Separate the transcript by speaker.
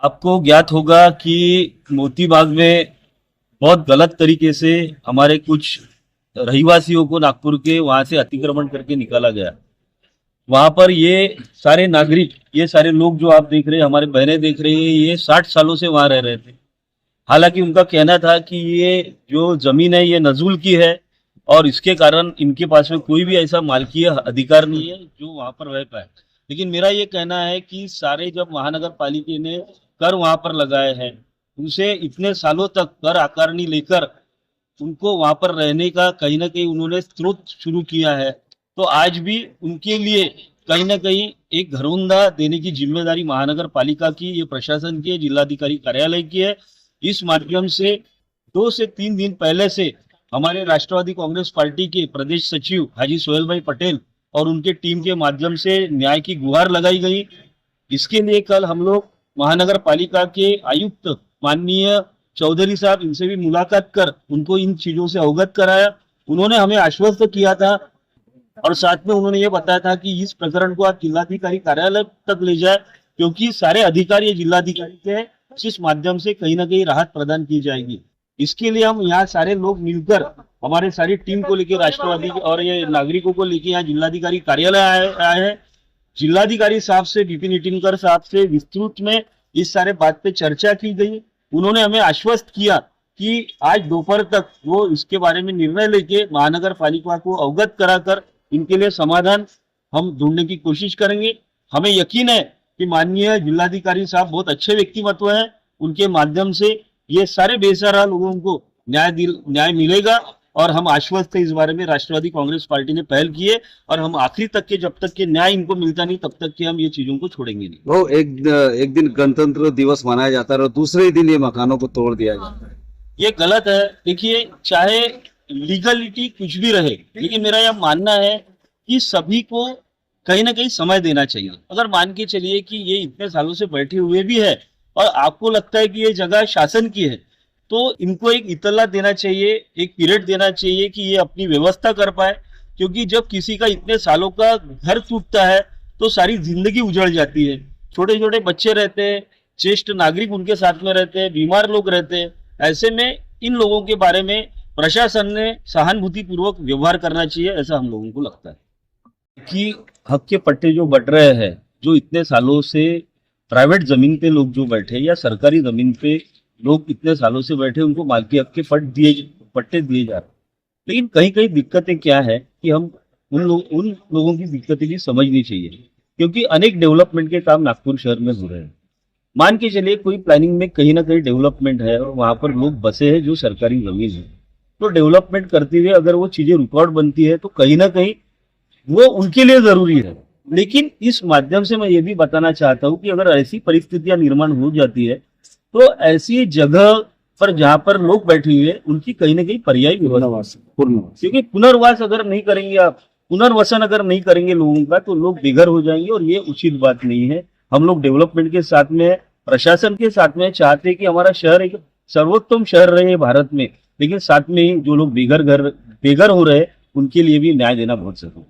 Speaker 1: आपको ज्ञात होगा कि मोती बाग में बहुत गलत तरीके से हमारे कुछ रहिवासियों को नागपुर के वहां से अतिक्रमण करके निकाला गया। वहां पर ये सारे नागरिक, ये सारे लोग जो आप देख रहे हैं, हमारे बहनें देख रही हैं, ये 60 सालों से वहां रह रहे थे। हालांकि उनका कहना था कि ये जो जमीन है ये नजूल की है और इसके कारण इनके पास में कोई भी ऐसा मालकीय अधिकार नहीं है जो वहां पर रह पाए। लेकिन मेरा ये कहना है कि सारे जब महानगर पालिका ने कर वहां पर लगाए हैं, उनसे इतने सालों तक कर आकारणी लेकर उनको वहां पर रहने का कहीं ना कहीं उन्होंने स्रोत शुरू किया है, तो आज भी उनके लिए कहीं ना कहीं एक घरौंदा देने की जिम्मेदारी महानगर पालिका की, ये प्रशासन की है, जिलाधिकारी कार्यालय की है। इस माध्यम से 2 से 3 दिन पहले से हमारे राष्ट्रवादी कांग्रेस पार्टी के प्रदेश सचिव हाजी सोहेल भाई पटेल और उनके टीम के माध्यम से न्याय की गुहार लगाई गई। इसके लिए कल हम लोग महानगर पालिका के आयुक्त माननीय चौधरी साहब, इनसे भी मुलाकात कर उनको इन चीजों से अवगत कराया। उन्होंने हमें आश्वस्त किया था और साथ में उन्होंने ये बताया था कि इस प्रकरण को आप जिलाधिकारी कार्यालय तक ले जाए, क्योंकि सारे अधिकारी ये जिलाधिकारी के हैं, इस माध्यम से कहीं ना कहीं राहत प्रदान की जाएगी। इसके लिए हम यहाँ सारे लोग मिलकर हमारे सारी टीम को लेकर राष्ट्रवादी और ये नागरिकों को लेकर यहाँ जिलाधिकारी कार्यालय आए हैं। जिलाधिकारी साहब से, विपिन इटिनकर साहब से विस्तृत में इस सारे बात पे चर्चा की गई। उन्होंने हमें आश्वस्त किया कि आज दोपहर तक वो इसके बारे में निर्णय लेके महानगर पालिका को अवगत कराकर इनके लिए समाधान हम ढूंढने की कोशिश करेंगे। हमें यकीन है कि माननीय जिलाधिकारी साहब बहुत अच्छे व्यक्तिमत्व हैं, उनके माध्यम से ये सारे बेसहारा लोगों को न्याय मिलेगा और हम आश्वस्त है इस बारे में। राष्ट्रवादी कांग्रेस पार्टी ने पहल की है और हम आखिरी तक के, जब तक के न्याय इनको मिलता नहीं तब तक के हम ये चीजों को छोड़ेंगे नहीं।
Speaker 2: वो एक दिन गणतंत्र दिवस मनाया जाता है और दूसरे ही दिन ये मकानों को तोड़ दिया जाता है।
Speaker 1: ये गलत है। देखिए, चाहे लीगलिटी कुछ भी रहे, लेकिन मेरा यह मानना है कि सभी को कहीं ना कहीं समय देना चाहिए। अगर मान के चलिए कि ये इतने सालों से बैठे हुए भी है और आपको लगता है कि ये जगह शासन की है, तो इनको एक इतला देना चाहिए, एक पीरियड देना चाहिए कि ये अपनी व्यवस्था कर पाए। क्योंकि जब किसी का इतने सालों का घर टूटता है तो सारी जिंदगी उजड़ जाती है। छोटे छोटे बच्चे रहते हैं, ज्येष्ठ नागरिक उनके साथ में रहते हैं, बीमार लोग रहते हैं। ऐसे में इन लोगों के बारे में प्रशासन ने सहानुभूति पूर्वक व्यवहार करना चाहिए, ऐसा हम लोगों को लगता है। कि हक के पट्टे जो बट रहे हैं, जो इतने सालों से प्राइवेट जमीन पे लोग जो बैठे या सरकारी जमीन पे लोग इतने सालों से बैठे, उनको मालकी हक के पट्टे दिए जा रहे हैं। लेकिन कहीं कहीं दिक्कतें क्या है कि हम उन लोगों की दिक्कतें भी समझनी चाहिए, क्योंकि अनेक डेवलपमेंट के काम नागपुर शहर में हो रहे हैं। मान के चलिए कोई प्लानिंग में कहीं ना कहीं डेवलपमेंट है और वहां पर लोग बसे हैं जो सरकारी जमीन है, तो डेवलपमेंट करते हुए अगर वो चीजें रुकावट बनती है तो कहीं ना कहीं वो उनके लिए जरूरी है। लेकिन इस माध्यम से मैं ये भी बताना चाहता हूँ कि अगर ऐसी परिस्थितियां निर्माण हो जाती है तो ऐसी जगह पर जहां पर लोग बैठे हुए हैं उनकी कहीं ना कहीं पर्यायी व्यवस्था, क्योंकि पुनर्वास अगर नहीं करेंगे आप, पुनर्वसन अगर नहीं करेंगे लोगों का, तो लोग बेघर हो जाएंगे और ये उचित बात नहीं है। हम लोग डेवलपमेंट के साथ में, प्रशासन के साथ में चाहते हैं कि हमारा शहर एक सर्वोत्तम शहर रहे भारत में, लेकिन साथ में ही जो लोग बेघर हो रहे हैं उनके लिए भी न्याय देना बहुत जरूरी है।